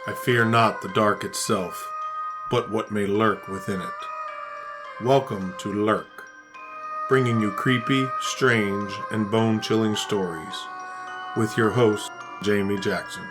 I fear not the dark itself, but what may lurk within it. Welcome to Lurk, bringing you creepy, strange, and bone-chilling stories, with your host, Jamie Jackson.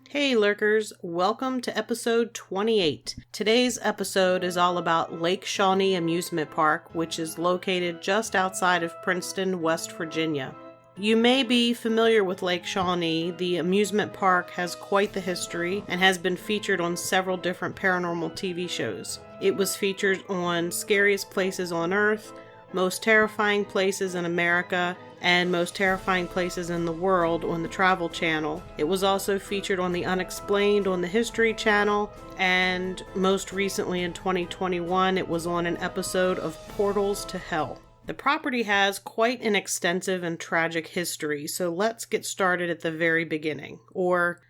Hey Lurkers, welcome to episode 28. Today's episode is all about Lake Shawnee Amusement Park, which is located just outside of Princeton, West Virginia. You may be familiar with Lake Shawnee. The amusement park has quite the history and has been featured on several different paranormal TV shows. It was featured on Scariest Places on Earth, Most Terrifying Places in America, and Most Terrifying Places in the World on the Travel Channel. It was also featured on The Unexplained on the History Channel, and most recently in 2021 it was on an episode of Portals to Hell. The property has quite an extensive and tragic history, so let's get started at the very beginning, or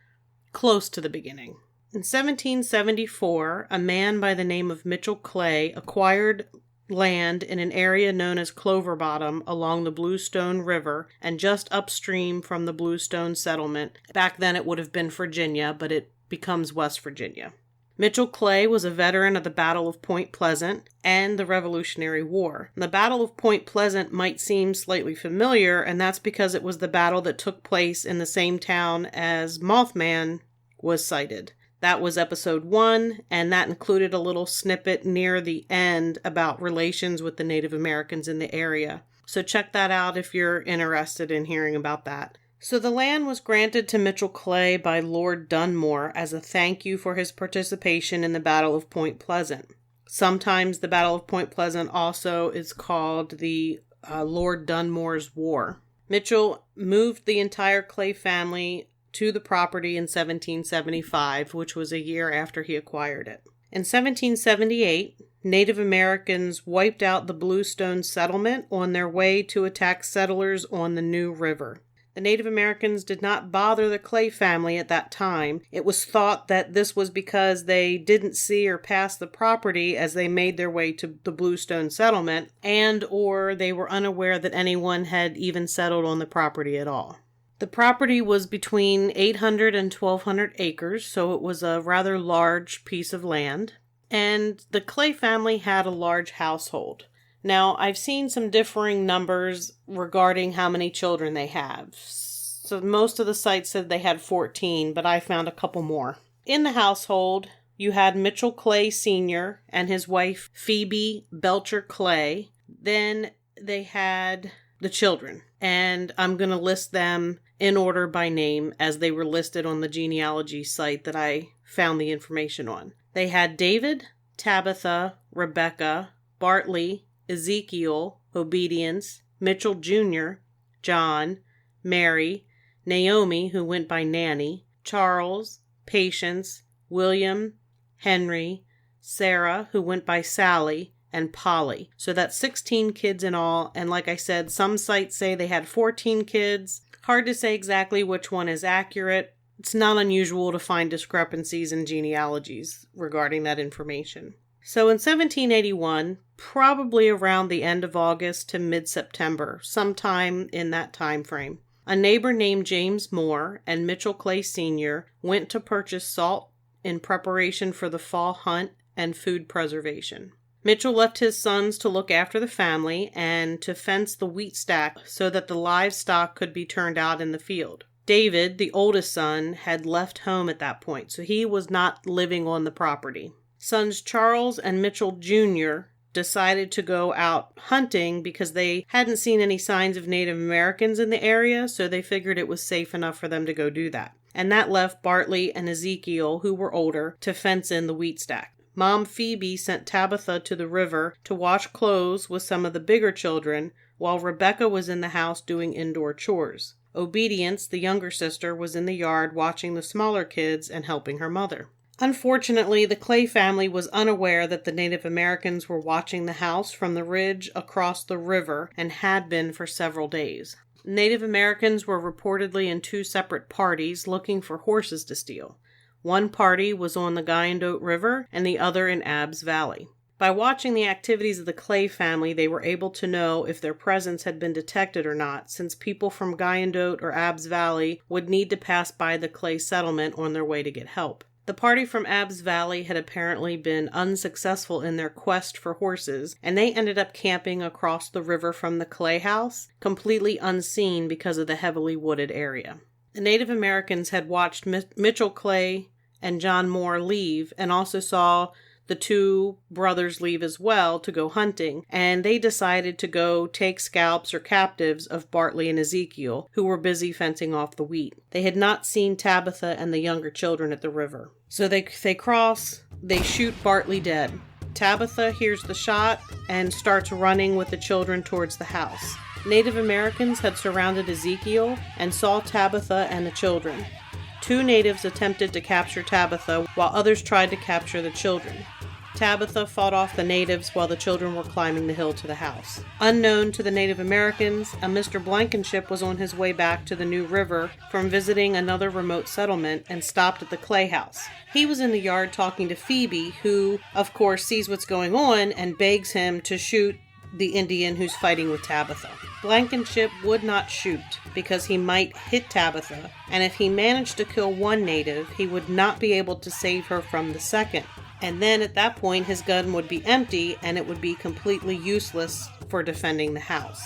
close to the beginning. In 1774, a man by the name of Mitchell Clay acquired land in an area known as Clover Bottom along the Bluestone River and just upstream from the Bluestone settlement. Back then it would have been Virginia, but it becomes West Virginia. Mitchell Clay was a veteran of the Battle of Point Pleasant and the Revolutionary War. The Battle of Point Pleasant might seem slightly familiar, and that's because it was the battle that took place in the same town as Mothman was sighted. That was episode 1, and that included a little snippet near the end about relations with the Native Americans in the area. So check that out if you're interested in hearing about that. So the land was granted to Mitchell Clay by Lord Dunmore as a thank you for his participation in the Battle of Point Pleasant. Sometimes the Battle of Point Pleasant also is called the Lord Dunmore's War. Mitchell moved the entire Clay family to the property in 1775, which was a year after he acquired it. In 1778, Native Americans wiped out the Bluestone settlement on their way to attack settlers on the New River. The Native Americans did not bother the Clay family at that time. It was thought that this was because they didn't see or pass the property as they made their way to the Bluestone settlement, and or they were unaware that anyone had even settled on the property at all. The property was between 800 and 1,200 acres, so it was a rather large piece of land. And the Clay family had a large household. Now, I've seen some differing numbers regarding how many children they have. So most of the sites said they had 14, but I found a couple more. In the household, you had Mitchell Clay Sr. and his wife Phoebe Belcher Clay. Then they had the children, and I'm going to list them in order by name as they were listed on the genealogy site that I found the information on. They had David, Tabitha, Rebecca, Bartley, Ezekiel, Obedience, Mitchell Jr., John, Mary, Naomi, who went by Nanny, Charles, Patience, William, Henry, Sarah, who went by Sally, and Polly. So that's 16 kids in all, and like I said, some sites say they had 14 kids. Hard to say exactly which one is accurate. It's not unusual to find discrepancies in genealogies regarding that information. So in 1781, probably around the end of August to mid-September, sometime in that time frame, a neighbor named James Moore and Mitchell Clay Sr. went to purchase salt in preparation for the fall hunt and food preservation. Mitchell left his sons to look after the family and to fence the wheat stack so that the livestock could be turned out in the field. David, the oldest son, had left home at that point, so he was not living on the property. Sons Charles and Mitchell Jr. decided to go out hunting because they hadn't seen any signs of Native Americans in the area, so they figured it was safe enough for them to go do that. And that left Bartley and Ezekiel, who were older, to fence in the wheat stack. Mom Phoebe sent Tabitha to the river to wash clothes with some of the bigger children, while Rebecca was in the house doing indoor chores. Obedience, the younger sister, was in the yard watching the smaller kids and helping her mother. Unfortunately, the Clay family was unaware that the Native Americans were watching the house from the ridge across the river and had been for several days. Native Americans were reportedly in 2 separate parties looking for horses to steal. One party was on the Guyandotte River and the other in Abbs Valley. By watching the activities of the Clay family, they were able to know if their presence had been detected or not, since people from Guyandotte or Abbs Valley would need to pass by the Clay settlement on their way to get help. The party from Abbs Valley had apparently been unsuccessful in their quest for horses, and they ended up camping across the river from the Clay house, completely unseen because of the heavily wooded area. The Native Americans had watched Mitchell Clay and John Moore leave, and also saw the two brothers leave as well to go hunting, and they decided to go take scalps or captives of Bartley and Ezekiel, who were busy fencing off the wheat. They had not seen Tabitha and the younger children at the river. So they cross, they shoot Bartley dead. Tabitha hears the shot and starts running with the children towards the house. Native Americans had surrounded Ezekiel and saw Tabitha and the children. 2 natives attempted to capture Tabitha, while others tried to capture the children. Tabitha fought off the natives while the children were climbing the hill to the house. Unknown to the Native Americans, a Mr. Blankenship was on his way back to the New River from visiting another remote settlement and stopped at the Clay house. He was in the yard talking to Phoebe, who, of course, sees what's going on and begs him to shoot the Indian who's fighting with Tabitha. Blankenship would not shoot because he might hit Tabitha, and if he managed to kill one native, he would not be able to save her from the second. And then at that point, his gun would be empty and it would be completely useless for defending the house.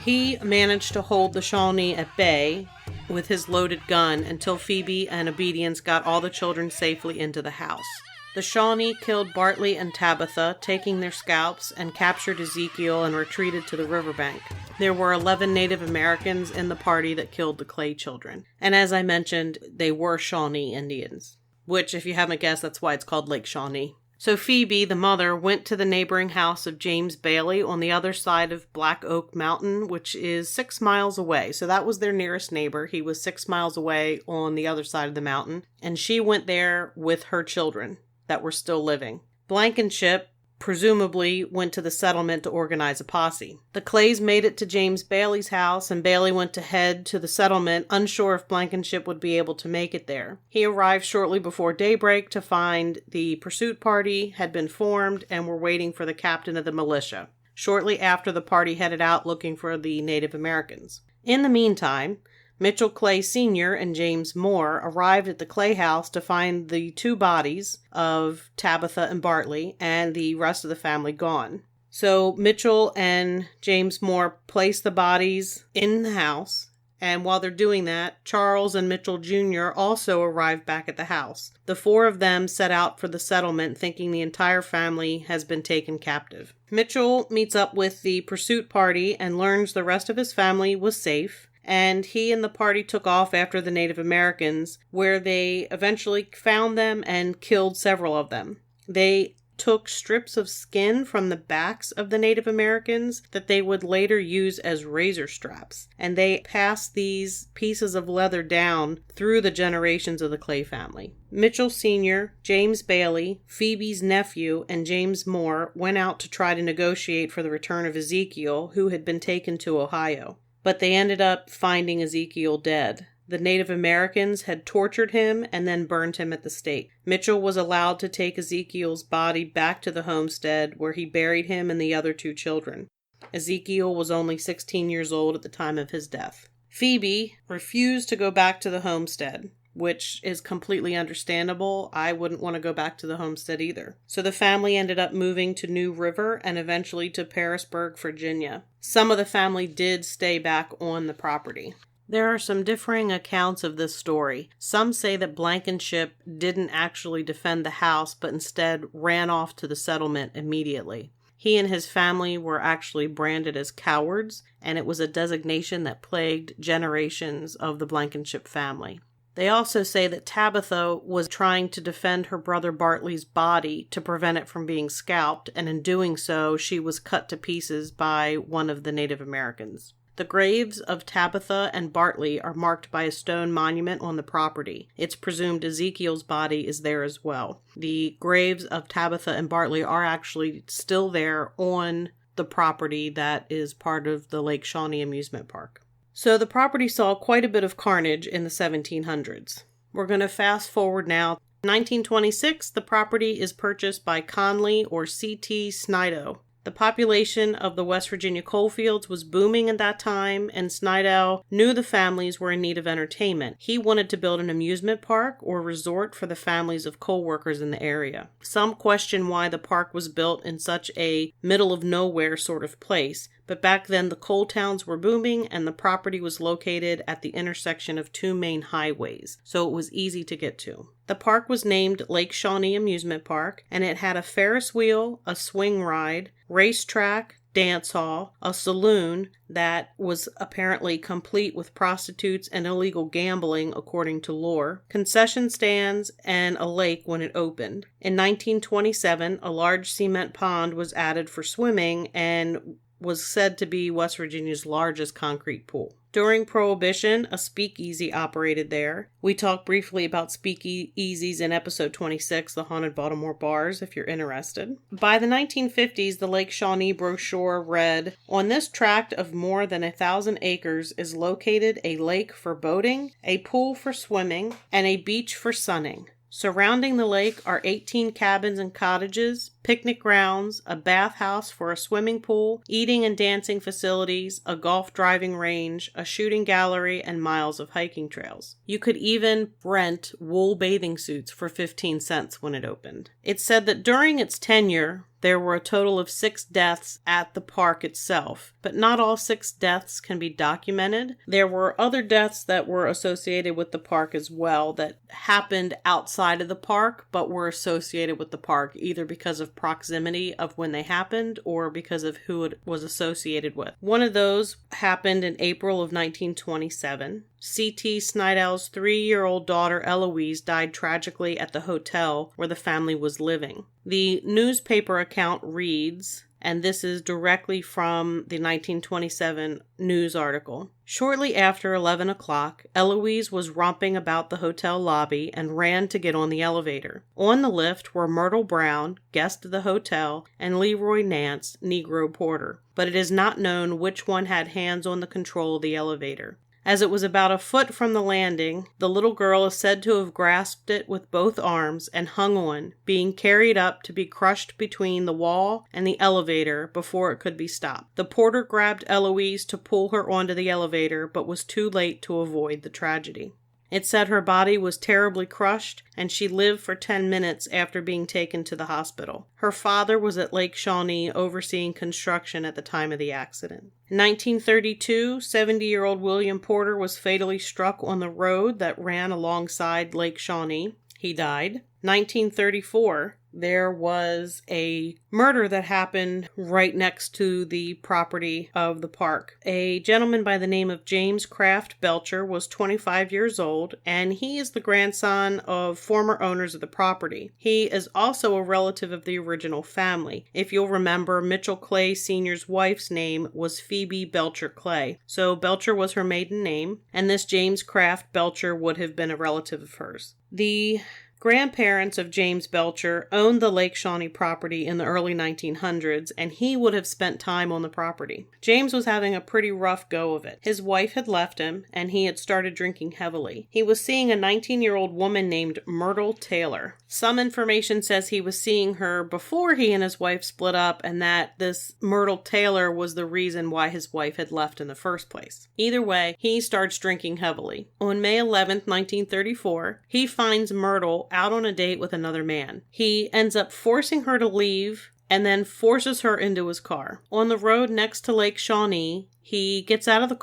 He managed to hold the Shawnee at bay with his loaded gun until Phoebe and Obedience got all the children safely into the house. The Shawnee killed Bartley and Tabitha, taking their scalps, and captured Ezekiel and retreated to the riverbank. There were 11 Native Americans in the party that killed the Clay children. And as I mentioned, they were Shawnee Indians. Which, if you haven't guessed, that's why it's called Lake Shawnee. So Phoebe, the mother, went to the neighboring house of James Bailey on the other side of Black Oak Mountain, which is 6 miles away. So that was their nearest neighbor. He was 6 miles away on the other side of the mountain. And she went there with her children that were still living. Blankenship presumably went to the settlement to organize a posse. The Clays made it to James Bailey's house, and Bailey went to head to the settlement, unsure if Blankenship would be able to make it there. He arrived shortly before daybreak to find the pursuit party had been formed and were waiting for the captain of the militia, shortly after the party headed out looking for the Native Americans. In the meantime, Mitchell Clay Sr. and James Moore arrived at the Clay house to find the 2 bodies of Tabitha and Bartley and the rest of the family gone. So Mitchell and James Moore placed the bodies in the house, and while they're doing that, Charles and Mitchell Jr. also arrived back at the house. The 4 of them set out for the settlement thinking the entire family has been taken captive. Mitchell meets up with the pursuit party and learns the rest of his family was safe, and he and the party took off after the Native Americans, where they eventually found them and killed several of them. They took strips of skin from the backs of the Native Americans that they would later use as razor straps, and they passed these pieces of leather down through the generations of the Clay family. Mitchell Sr., James Bailey, Phoebe's nephew, and James Moore went out to try to negotiate for the return of Ezekiel, who had been taken to Ohio. But they ended up finding Ezekiel dead. The Native Americans had tortured him and then burned him at the stake. Mitchell was allowed to take Ezekiel's body back to the homestead, where he buried him and the other 2 children. Ezekiel was only 16 years old at the time of his death. Phoebe refused to go back to the homestead, which is completely understandable. I wouldn't want to go back to the homestead either. So the family ended up moving to New River and eventually to Parisburg, Virginia. Some of the family did stay back on the property. There are some differing accounts of this story. Some say that Blankenship didn't actually defend the house, but instead ran off to the settlement immediately. He and his family were actually branded as cowards, and it was a designation that plagued generations of the Blankenship family. They also say that Tabitha was trying to defend her brother Bartley's body to prevent it from being scalped, and in doing so, she was cut to pieces by one of the Native Americans. The graves of Tabitha and Bartley are marked by a stone monument on the property. It's presumed Ezekiel's body is there as well. The graves of Tabitha and Bartley are actually still there on the property that is part of the Lake Shawnee Amusement Park. So the property saw quite a bit of carnage in the 1700s. We're going to fast forward now In 1926, the property is purchased by Conley or C.T. Snidow. The population of the West Virginia coalfields was booming at that time, and Snidow knew the families were in need of entertainment. He wanted to build an amusement park or resort for the families of coal workers in the area. Some question why the park was built in such a middle-of-nowhere sort of place, but back then the coal towns were booming and the property was located at the intersection of two main highways, so it was easy to get to. The park was named Lake Shawnee Amusement Park, and it had a Ferris wheel, a swing ride, racetrack, dance hall, a saloon that was apparently complete with prostitutes and illegal gambling according to lore, concession stands, and a lake when it opened. In 1927, a large cement pond was added for swimming and was said to be West Virginia's largest concrete pool. During Prohibition, a speakeasy operated there. We talked briefly about speakeasies in episode 26, The Haunted Baltimore Bars, if you're interested. By the 1950s, the Lake Shawnee brochure read, "On this tract of more than 1,000 acres is located a lake for boating, a pool for swimming, and a beach for sunning. Surrounding the lake are 18 cabins and cottages, picnic grounds, a bathhouse for a swimming pool, eating and dancing facilities, a golf driving range, a shooting gallery, and miles of hiking trails. You could even rent wool bathing suits for 15 cents when it opened." It said that during its tenure, there were a total of 6 deaths at the park itself, but not all 6 deaths can be documented. There were other deaths that were associated with the park as well that happened outside of the park, but were associated with the park either because of proximity of when they happened or because of who it was associated with. One of those happened in April of 1927. C.T. Snidell's 3-year-old daughter Eloise died tragically at the hotel where the family was living. The newspaper account reads, and this is directly from the 1927 news article. "Shortly after 11 o'clock, Eloise was romping about the hotel lobby and ran to get on the elevator. On the lift were Myrtle Brown, guest of the hotel, and Leroy Nance, Negro porter, but it is not known which one had hands on the control of the elevator. As it was about a foot from the landing, the little girl is said to have grasped it with both arms and hung on, being carried up to be crushed between the wall and the elevator before it could be stopped. The porter grabbed Eloise to pull her onto the elevator, but was too late to avoid the tragedy. It said her body was terribly crushed, and she lived for 10 minutes after being taken to the hospital. Her father was at Lake Shawnee overseeing construction at the time of the accident. In 1932, 70-year-old William Porter was fatally struck on the road that ran alongside Lake Shawnee. He died. 1934, there was a murder that happened right next to the property of the park. A gentleman by the name of James Kraft Belcher was 25 years old, and he is the grandson of former owners of the property. He is also a relative of the original family. If you'll remember, Mitchell Clay Sr.'s wife's name was Phoebe Belcher Clay, so Belcher was her maiden name, and this James Kraft Belcher would have been a relative of hers. The grandparents of James Belcher owned the Lake Shawnee property in the early 1900s, and he would have spent time on the property. James was having a pretty rough go of it. His wife had left him, and he had started drinking heavily. He was seeing a 19-year-old woman named Myrtle Taylor. Some information says he was seeing her before he and his wife split up, and that this Myrtle Taylor was the reason why his wife had left in the first place. Either way, he starts drinking heavily. On May 11th, 1934, he finds Myrtle out on a date with another man. He ends up forcing her to leave and then forces her into his car. On the road next to Lake Shawnee, he gets her out of the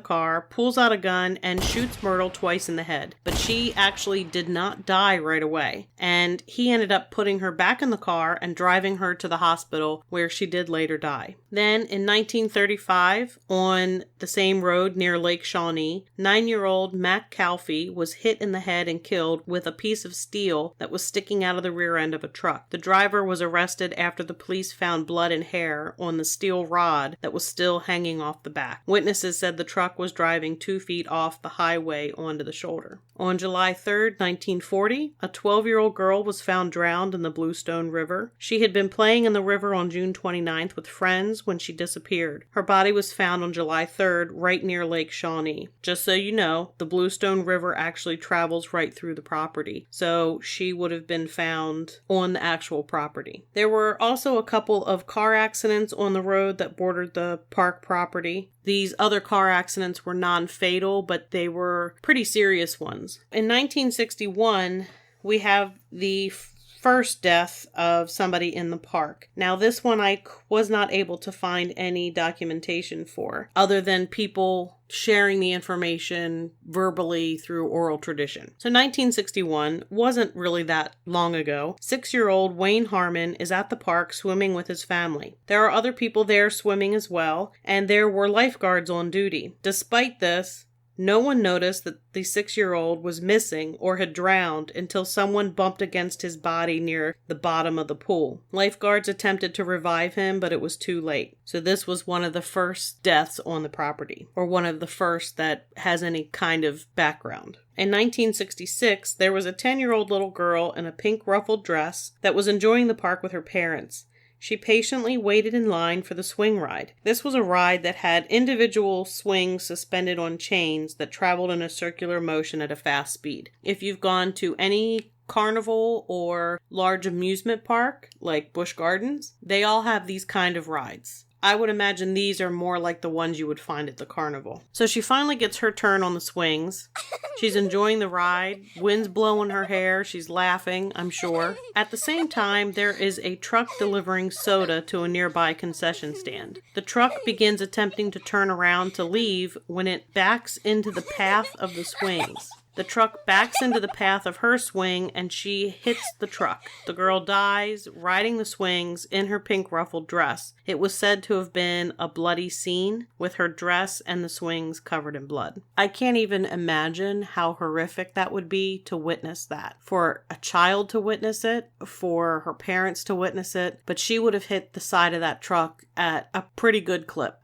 car, pulls out a gun, and shoots Myrtle twice in the head. But she actually did not die right away, and he ended up putting her back in the car and driving her to the hospital, where she did later die. Then, in 1935, on the same road near Lake Shawnee, 9-year-old Mac Calfee was hit in the head and killed with a piece of steel that was sticking out of the rear end of a truck. The driver was arrested after the police found blood and hair on the steel rod that was still hanging hanging off the back. Witnesses said the truck was driving 2 feet off the highway onto the shoulder. On July 3rd, 1940, a 12-year-old girl was found drowned in the Bluestone River. She had been playing in the river on June 29th with friends when she disappeared. Her body was found on July 3rd, right near Lake Shawnee. Just so you know, the Bluestone River actually travels right through the property, so she would have been found on the actual property. There were also a couple of car accidents on the road that bordered the park property. These other car accidents were non-fatal, but they were pretty serious ones. In 1961, we have the first death of somebody in the park. Now, this one I was not able to find any documentation for, other than people sharing the information verbally through oral tradition. So 1961 wasn't really that long ago. 6-year-old Wayne Harmon is at the park swimming with his family. There are other people there swimming as well, and there were lifeguards on duty. Despite this, no one noticed that the 6-year-old was missing or had drowned until someone bumped against his body near the bottom of the pool. Lifeguards attempted to revive him, but it was too late. So this was one of the first deaths on the property, or one of the first that has any kind of background. In 1966, there was a 10-year-old little girl in a pink ruffled dress that was enjoying the park with her parents. She patiently waited in line for the swing ride. This was a ride that had individual swings suspended on chains that traveled in a circular motion at a fast speed. If you've gone to any carnival or large amusement park, like Busch Gardens, they all have these kind of rides. I would imagine these are more like the ones you would find at the carnival. So she finally gets her turn on the swings. She's enjoying the ride. Wind's blowing her hair. She's laughing, I'm sure. At the same time, there is a truck delivering soda to a nearby concession stand. The truck begins attempting to turn around to leave when it backs into the path of the swings. The truck backs into the path of her swing and she hits the truck. The girl dies riding the swings in her pink ruffled dress. It was said to have been a bloody scene with her dress and the swings covered in blood. I can't even imagine how horrific that would be to witness that. For a child to witness it, for her parents to witness it, but she would have hit the side of that truck at a pretty good clip.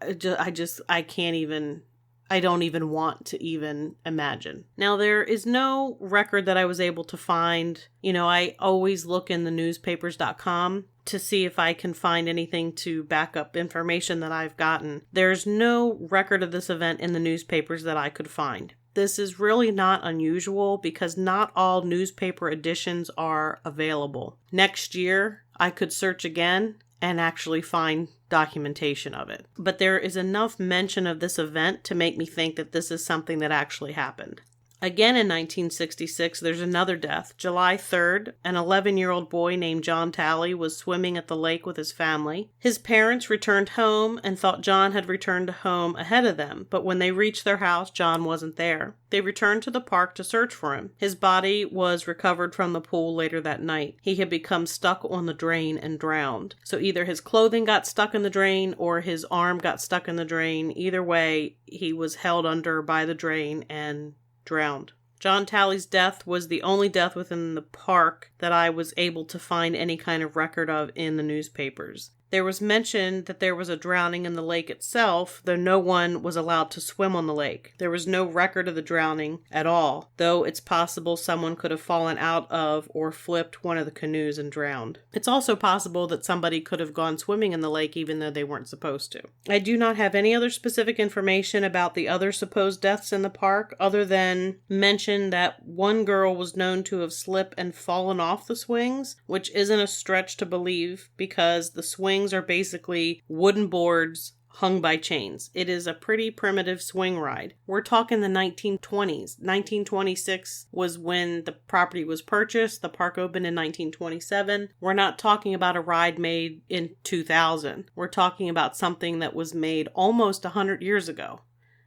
I don't even want to even imagine. Now, there is no record that I was able to find. I always look in the newspapers.com to see if I can find anything to back up information that I've gotten. There's no record of this event in the newspapers that I could find. This is really not unusual because not all newspaper editions are available. Next year, I could search again and actually find documentation of it. But there is enough mention of this event to make me think that this is something that actually happened. Again in 1966, there's another death. July 3rd, an 11-year-old boy named John Talley was swimming at the lake with his family. His parents returned home and thought John had returned home ahead of them, but when they reached their house, John wasn't there. They returned to the park to search for him. His body was recovered from the pool later that night. He had become stuck on the drain and drowned. So either his clothing got stuck in the drain or his arm got stuck in the drain. Either way, he was held under by the drain and drowned. John Talley's death was the only death within the park that I was able to find any kind of record of in the newspapers. There was mention that there was a drowning in the lake itself, though no one was allowed to swim on the lake. There was no record of the drowning at all, though it's possible someone could have fallen out of or flipped one of the canoes and drowned. It's also possible that somebody could have gone swimming in the lake even though they weren't supposed to. I do not have any other specific information about the other supposed deaths in the park other than mention that one girl was known to have slipped and fallen off the swings, which isn't a stretch to believe because the swings are basically wooden boards hung by chains. It is a pretty primitive swing ride. We're talking the 1920s. 1926 was when the property was purchased. The park opened in 1927. We're not talking about a ride made in 2000. We're talking about something that was made almost 100 years ago.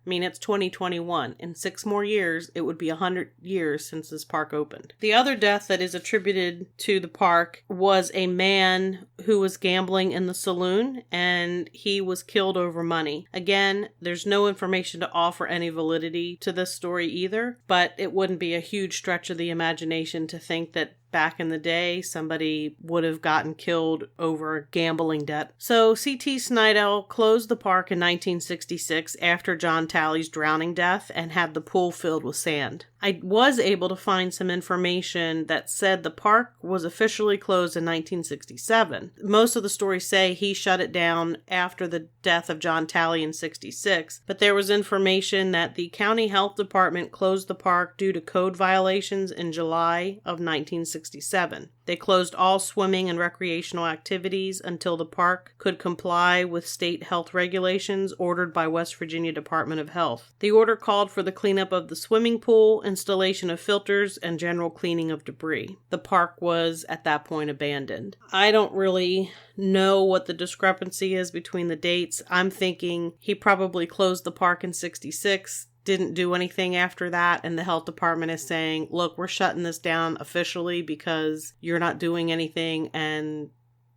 I mean, it's 2021. In 6 more years, it would be 100 years since this park opened. The other death that is attributed to the park was a man who was gambling in the saloon, and he was killed over money. Again, there's no information to offer any validity to this story either, but it wouldn't be a huge stretch of the imagination to think that back in the day, somebody would have gotten killed over a gambling debt. So C.T. Snydell closed the park in 1966 after John Talley's drowning death and had the pool filled with sand. I was able to find some information that said the park was officially closed in 1967. Most of the stories say he shut it down after the death of John Talley in 66, but there was information that the county health department closed the park due to code violations in July of 1967. They closed all swimming and recreational activities until the park could comply with state health regulations ordered by West Virginia Department of Health. The order called for the cleanup of the swimming pool, installation of filters, and general cleaning of debris. The park was at that point abandoned. I don't really know what the discrepancy is between the dates. I'm thinking he probably closed the park in 66. Didn't do anything after that, and the health department is saying, look, we're shutting this down officially because you're not doing anything and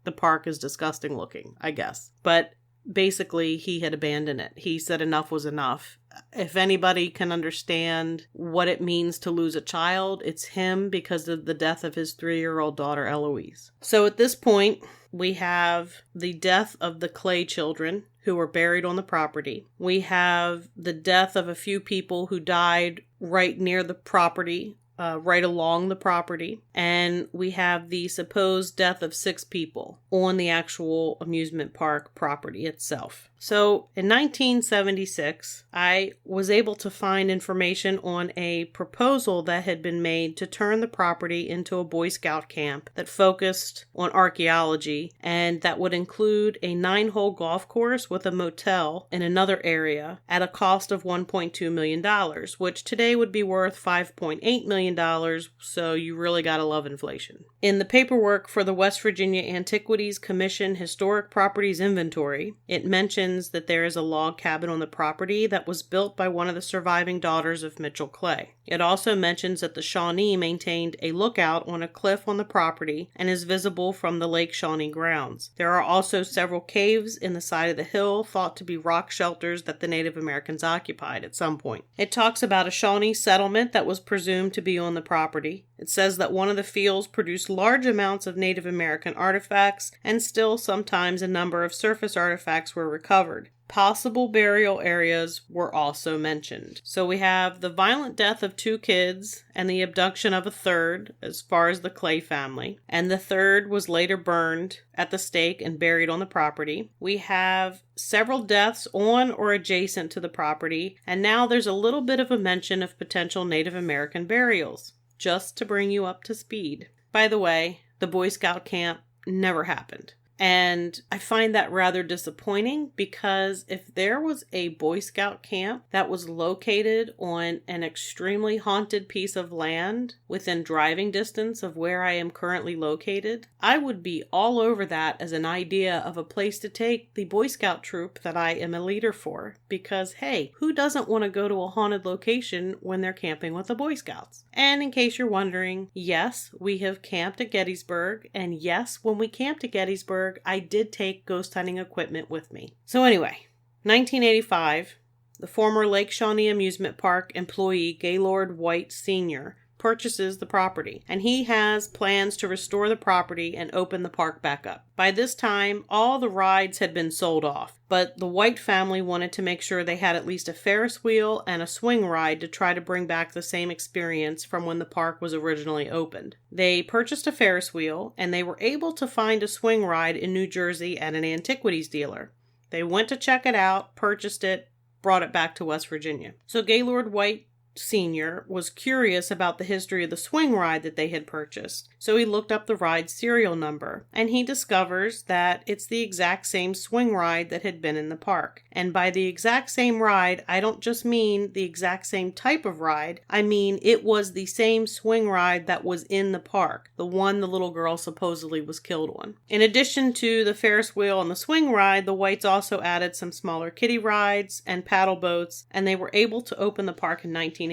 the park is disgusting looking, I guess. But basically, he had abandoned it. He said enough was enough. If anybody can understand what it means to lose a child, it's him, because of the death of his 3-year-old daughter, Eloise. So at this point, we have the death of the Clay children who were buried on the property. We have the death of a few people who died right near the property, right along the property. And we have the supposed death of 6 people on the actual amusement park property itself. So in 1976, I was able to find information on a proposal that had been made to turn the property into a Boy Scout camp that focused on archaeology, and that would include a 9-hole golf course with a motel in another area at a cost of $1.2 million, which today would be worth $5.8 million, so you really gotta love inflation. In the paperwork for the West Virginia Antiquities Commission Historic Properties Inventory, it mentions that there is a log cabin on the property that was built by one of the surviving daughters of Mitchell Clay. It also mentions that the Shawnee maintained a lookout on a cliff on the property and is visible from the Lake Shawnee grounds. There are also several caves in the side of the hill thought to be rock shelters that the Native Americans occupied at some point. It talks about a Shawnee settlement that was presumed to be on the property. It says that one of the fields produced large amounts of Native American artifacts, and still sometimes a number of surface artifacts were recovered. Possible burial areas were also mentioned. So we have the violent death of 2 kids and the abduction of a third, as far as the Clay family. And the third was later burned at the stake and buried on the property. We have several deaths on or adjacent to the property. And now there's a little bit of a mention of potential Native American burials, just to bring you up to speed. By the way, the Boy Scout camp never happened. And I find that rather disappointing, because if there was a Boy Scout camp that was located on an extremely haunted piece of land within driving distance of where I am currently located, I would be all over that as an idea of a place to take the Boy Scout troop that I am a leader for. Because, hey, who doesn't want to go to a haunted location when they're camping with the Boy Scouts? And in case you're wondering, yes, we have camped at Gettysburg, and yes, when we camped at Gettysburg, I did take ghost hunting equipment with me. So anyway, 1985, the former Lake Shawnee Amusement Park employee Gaylord White Sr. purchases the property, and he has plans to restore the property and open the park back up. By this time, all the rides had been sold off, but the White family wanted to make sure they had at least a Ferris wheel and a swing ride to try to bring back the same experience from when the park was originally opened. They purchased a Ferris wheel, and they were able to find a swing ride in New Jersey at an antiquities dealer. They went to check it out, purchased it, brought it back to West Virginia. So Gaylord White Sr. was curious about the history of the swing ride that they had purchased, so he looked up the ride's serial number, and he discovers that it's the exact same swing ride that had been in the park. And by the exact same ride, I don't just mean the exact same type of ride, I mean it was the same swing ride that was in the park, the one the little girl supposedly was killed on. In addition to the Ferris wheel and the swing ride, the Whites also added some smaller kiddie rides and paddle boats, and they were able to open the park in 1987.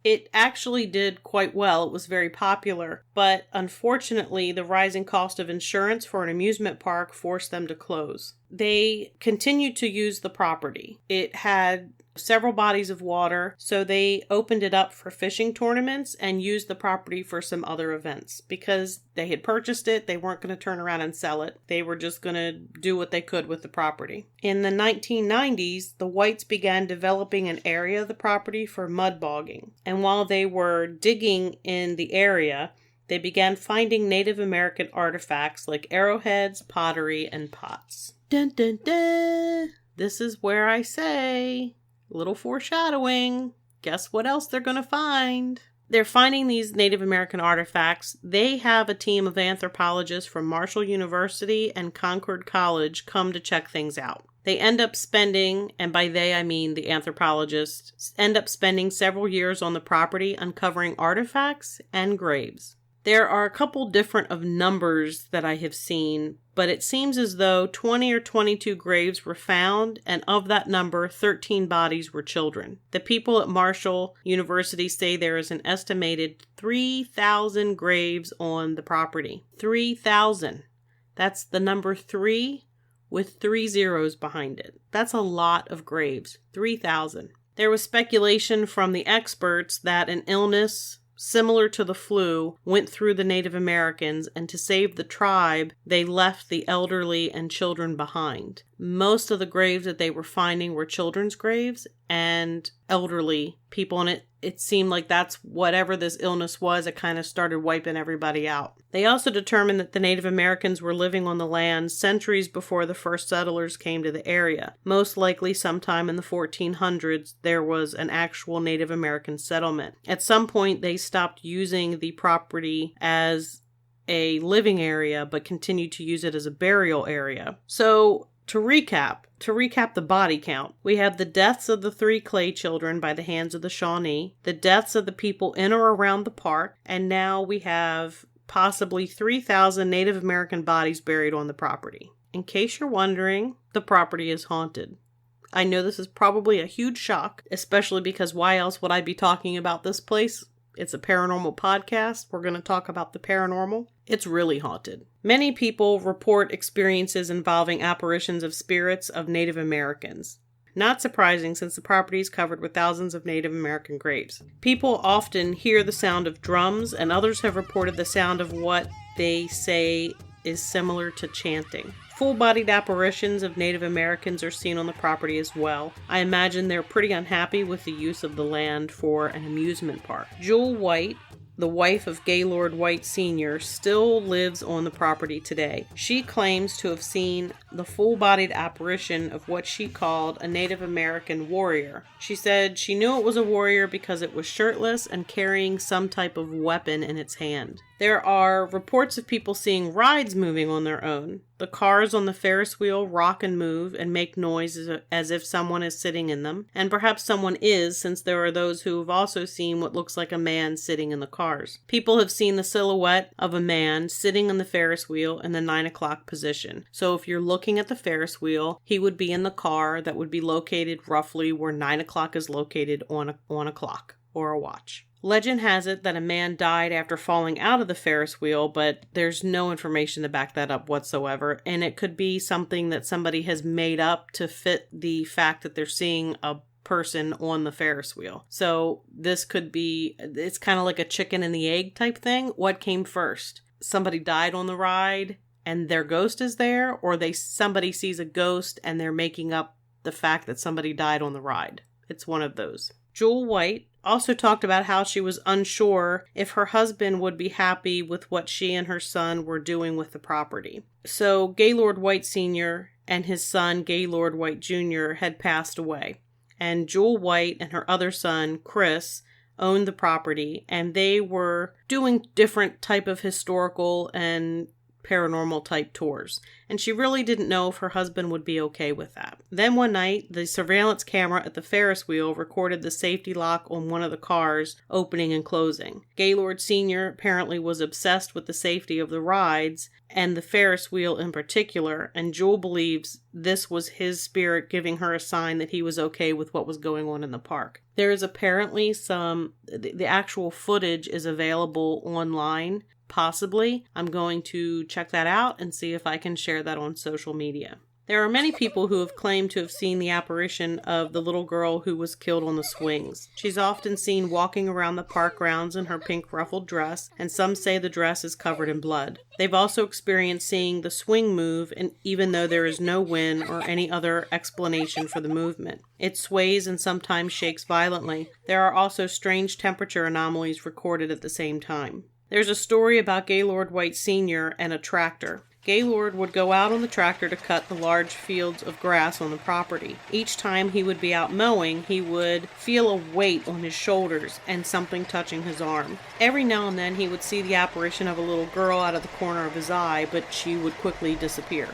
It actually did quite well. It was very popular, but unfortunately, the rising cost of insurance for an amusement park forced them to close. they continued to use the property. It had several bodies of water, so they opened it up for fishing tournaments and used the property for some other events. Because they had purchased it, they weren't going to turn around and sell it. They were just going to do what they could with the property. In the 1990s, the Whites began developing an area of the property for mud bogging. And while they were digging in the area, they began finding Native American artifacts like arrowheads, pottery, and pots. Dun dun dun! This is where I say, little foreshadowing. Guess what else they're going to find? They're finding these Native American artifacts. They have a team of anthropologists from Marshall University and Concord College come to check things out. They end up spending, and by they I mean the anthropologists, end up spending several years on the property uncovering artifacts and graves. There are a couple different of numbers that I have seen, but it seems as though 20 or 22 graves were found, and of that number, 13 bodies were children. The people at Marshall University say there is an estimated 3,000 graves on the property. 3,000. That's the number 3 with 3 zeros behind it. That's a lot of graves. 3,000. There was speculation from the experts that an illness similar to the flu went through the Native Americans, and to save the tribe, they left the elderly and children behind. Most of the graves that they were finding were children's graves and elderly people, and it seemed like that's whatever this illness was, it kind of started wiping everybody out. They also determined that the Native Americans were living on the land centuries before the first settlers came to the area. Most likely sometime in the 1400s, there was an actual Native American settlement. At some point, they stopped using the property as a living area, but continued to use it as a burial area. So, to recap the body count, we have the deaths of the 3 Clay children by the hands of the Shawnee, the deaths of the people in or around the park, and now we have possibly 3,000 Native American bodies buried on the property. In case you're wondering, the property is haunted. I know this is probably a huge shock, especially because why else would I be talking about this place? It's a paranormal podcast. We're going to talk about the paranormal. It's really haunted. Many people report experiences involving apparitions of spirits of Native Americans. Not surprising, since the property is covered with thousands of Native American graves. People often hear the sound of drums, and others have reported the sound of what they say is similar to chanting. Full-bodied apparitions of Native Americans are seen on the property as well. I imagine they're pretty unhappy with the use of the land for an amusement park. Jewel White, the wife of Gaylord White Sr., still lives on the property today. She claims to have seen the full-bodied apparition of what she called a Native American warrior. She said she knew it was a warrior because it was shirtless and carrying some type of weapon in its hand. There are reports of people seeing rides moving on their own. The cars on the Ferris wheel rock and move and make noise as if someone is sitting in them. And perhaps someone is, since there are those who have also seen what looks like a man sitting in the cars. People have seen the silhouette of a man sitting in the Ferris wheel in the 9 o'clock position. So if you're looking at the Ferris wheel, he would be in the car that would be located roughly where 9 o'clock is located on a clock or a watch. Legend has it that a man died after falling out of the Ferris wheel, but there's no information to back that up whatsoever, and it could be something that somebody has made up to fit the fact that they're seeing a person on the Ferris wheel. So this could be, it's kind of like a chicken and the egg type thing. What came first? Somebody died on the ride and their ghost is there, or somebody sees a ghost and they're making up the fact that somebody died on the ride. It's one of those. Jewel White also talked about how she was unsure if her husband would be happy with what she and her son were doing with the property. So Gaylord White Sr. and his son Gaylord White Jr. had passed away, and Jewel White and her other son Chris owned the property, and they were doing different type of historical and paranormal type tours, and she really didn't know if her husband would be okay with that. Then one night, the surveillance camera at the Ferris wheel recorded the safety lock on one of the cars opening and closing. Gaylord Sr. apparently was obsessed with the safety of the rides and the Ferris wheel in particular, and Jewel believes this was his spirit giving her a sign that he was okay with what was going on in the park. There is apparently the actual footage is available online. Possibly. I'm going to check that out and see if I can share that on social media. There are many people who have claimed to have seen the apparition of the little girl who was killed on the swings. She's often seen walking around the park grounds in her pink ruffled dress, and some say the dress is covered in blood. They've also experienced seeing the swing move, and even though there is no wind or any other explanation for the movement. It sways and sometimes shakes violently. There are also strange temperature anomalies recorded at the same time. There's a story about Gaylord White Sr. and a tractor. Gaylord would go out on the tractor to cut the large fields of grass on the property. Each time he would be out mowing, he would feel a weight on his shoulders and something touching his arm. Every now and then he would see the apparition of a little girl out of the corner of his eye, but she would quickly disappear.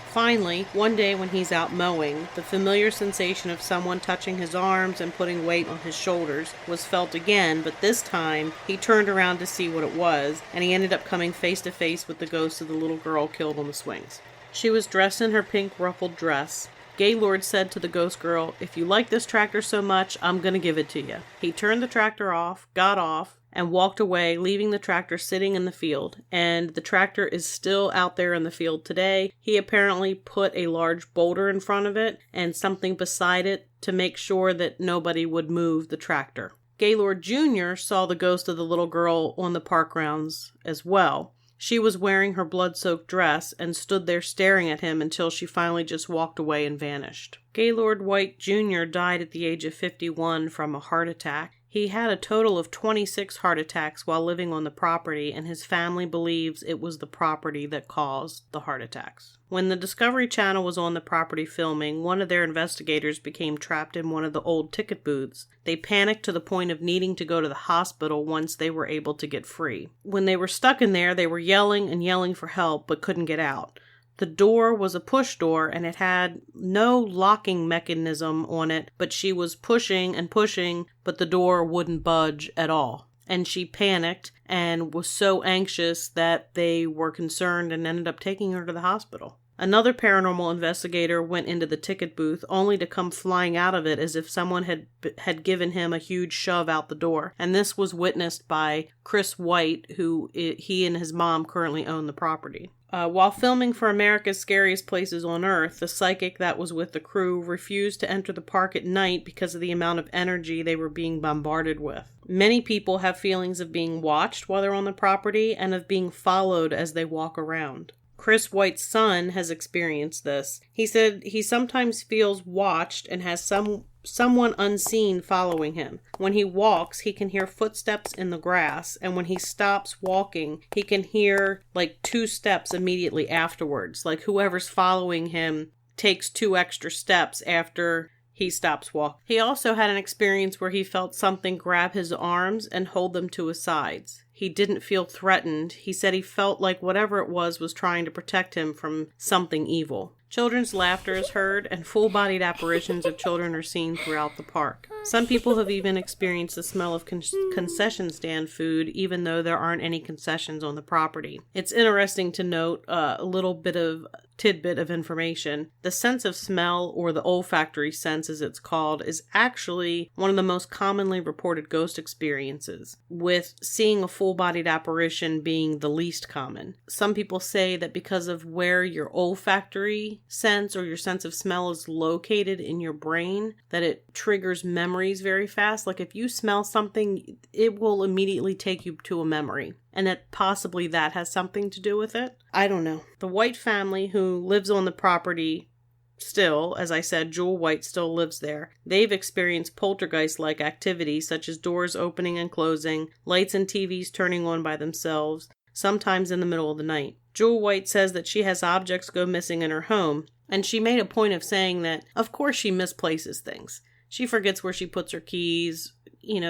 Finally, one day when he's out mowing, the familiar sensation of someone touching his arms and putting weight on his shoulders was felt again, but this time he turned around to see what it was, and he ended up coming face to face with the ghost of the little girl killed on the swings. She was dressed in her pink ruffled dress. Gaylord said to the ghost girl, "If you like this tractor so much, I'm going to give it to you." He turned the tractor off, got off, and walked away, leaving the tractor sitting in the field. And the tractor is still out there in the field today. He apparently put a large boulder in front of it and something beside it to make sure that nobody would move the tractor. Gaylord Jr. saw the ghost of the little girl on the park grounds as well. She was wearing her blood-soaked dress and stood there staring at him until she finally just walked away and vanished. Gaylord White Jr. died at the age of 51 from a heart attack. He had a total of 26 heart attacks while living on the property, and his family believes it was the property that caused the heart attacks. When the Discovery Channel was on the property filming, one of their investigators became trapped in one of the old ticket booths. They panicked to the point of needing to go to the hospital once they were able to get free. When they were stuck in there, they were yelling and yelling for help, but couldn't get out. The door was a push door, and it had no locking mechanism on it, but she was pushing and pushing, but the door wouldn't budge at all. And she panicked and was so anxious that they were concerned and ended up taking her to the hospital. Another paranormal investigator went into the ticket booth only to come flying out of it as if someone had given him a huge shove out the door. And this was witnessed by Chris White, who he and his mom currently own the property. While filming for America's Scariest Places on Earth, the psychic that was with the crew refused to enter the park at night because of the amount of energy they were being bombarded with. Many people have feelings of being watched while they're on the property and of being followed as they walk around. Chris White's son has experienced this. He said he sometimes feels watched and has someone unseen following him. When he walks, he can hear footsteps in the grass, and when he stops walking, he can hear like 2 steps immediately afterwards. Like whoever's following him takes 2 extra steps after he stops walking. He also had an experience where he felt something grab his arms and hold them to his sides. He didn't feel threatened. He said he felt like whatever it was trying to protect him from something evil. Children's laughter is heard, and full-bodied apparitions of children are seen throughout the park. Some people have even experienced the smell of concession stand food, even though there aren't any concessions on the property. It's interesting to note a little bit of tidbit of information. The sense of smell, or the olfactory sense as it's called, is actually one of the most commonly reported ghost experiences, with seeing a full-bodied apparition being the least common. Some people say that because of where your olfactory sense or your sense of smell is located in your brain, that it triggers memories very fast. Like if you smell something, it will immediately take you to a memory. And that possibly that has something to do with it. I don't know. The White family who lives on the property still, as I said, Jewel White still lives there. They've experienced poltergeist-like activity such as doors opening and closing, lights and TVs turning on by themselves, sometimes in the middle of the night. Jewel White says that she has objects go missing in her home, and she made a point of saying that, of course, she misplaces things. She forgets where she puts her keys,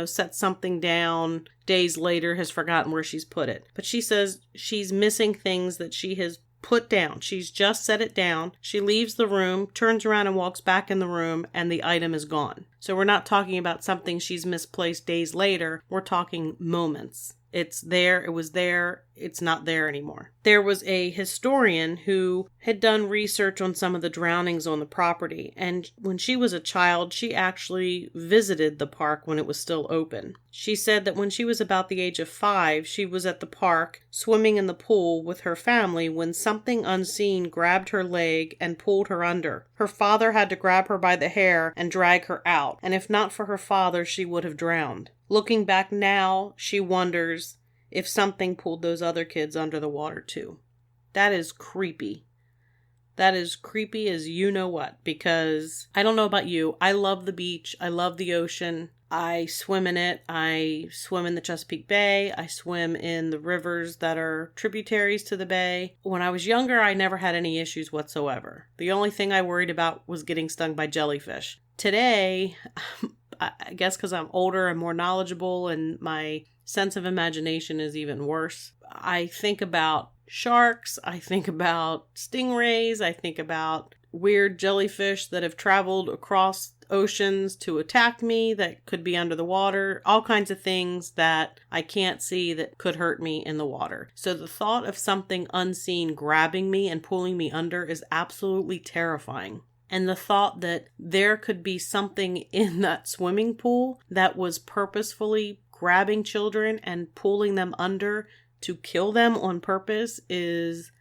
sets something down, days later has forgotten where she's put it. But she says she's missing things that she has put down. She's just set it down. She leaves the room, turns around and walks back in the room, and the item is gone. So we're not talking about something she's misplaced days later. We're talking moments. It's there. It was there. it's not there anymore. There was a historian who had done research on some of the drownings on the property, and when she was a child, she actually visited the park when it was still open. She said that when she was about the age of 5, she was at the park swimming in the pool with her family when something unseen grabbed her leg and pulled her under. Her father had to grab her by the hair and drag her out, and if not for her father, she would have drowned. Looking back now, she wonders if something pulled those other kids under the water too. That is creepy. That is creepy as you know what, because I don't know about you. I love the beach. I love the ocean. I swim in it. I swim in the Chesapeake Bay. I swim in the rivers that are tributaries to the bay. When I was younger, I never had any issues whatsoever. The only thing I worried about was getting stung by jellyfish. Today, I guess because I'm older and more knowledgeable and my sense of imagination is even worse, I think about sharks, I think about stingrays, I think about weird jellyfish that have traveled across oceans to attack me that could be under the water, all kinds of things that I can't see that could hurt me in the water. So the thought of something unseen grabbing me and pulling me under is absolutely terrifying. And the thought that there could be something in that swimming pool that was purposefully grabbing children and pulling them under to kill them on purpose is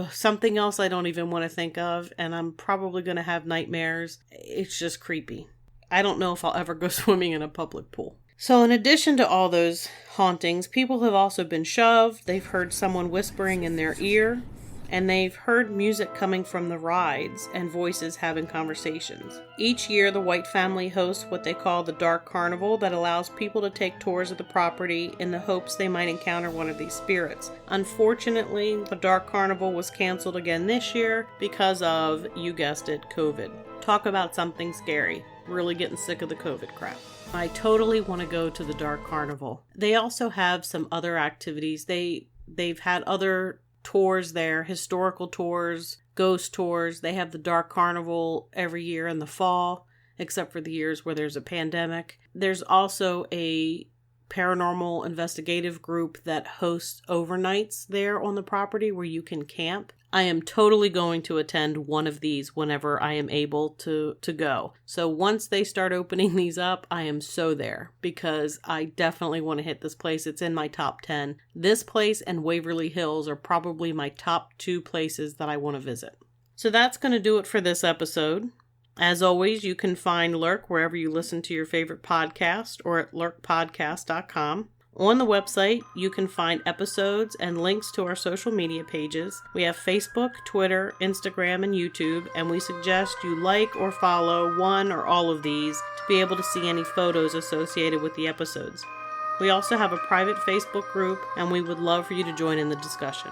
something else I don't even want to think of, and I'm probably going to have nightmares. It's just creepy. I don't know if I'll ever go swimming in a public pool. So in addition to all those hauntings, people have also been shoved, they've heard someone whispering in their ear, and they've heard music coming from the rides and voices having conversations. Each year, the White family hosts what they call the Dark Carnival that allows people to take tours of the property in the hopes they might encounter one of these spirits. Unfortunately, the Dark Carnival was canceled again this year because of, you guessed it, COVID. Talk about something scary. Really getting sick of the COVID crap. I totally want to go to the Dark Carnival. They also have some other activities. They've had other tours there, historical tours, ghost tours. They have the Dark Carnival every year in the fall, except for the years where there's a pandemic. There's also a paranormal investigative group that hosts overnights there on the property where you can camp. I am totally going to attend one of these whenever I am able to go. So once they start opening these up, I am so there because I definitely want to hit this place. It's in my top 10. This place and Waverly Hills are probably my top 2 places that I want to visit. So that's going to do it for this episode. As always, you can find Lurk wherever you listen to your favorite podcast or at lurkpodcast.com. On the website, you can find episodes and links to our social media pages. We have Facebook, Twitter, Instagram, and YouTube, and we suggest you like or follow one or all of these to be able to see any photos associated with the episodes. We also have a private Facebook group, and we would love for you to join in the discussion.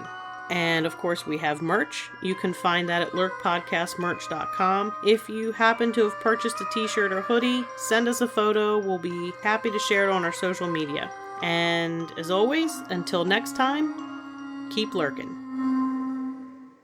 And of course, we have merch. You can find that at lurkpodcastmerch.com. If you happen to have purchased a t-shirt or hoodie, send us a photo. We'll be happy to share it on our social media. And as always, until next time, keep lurking.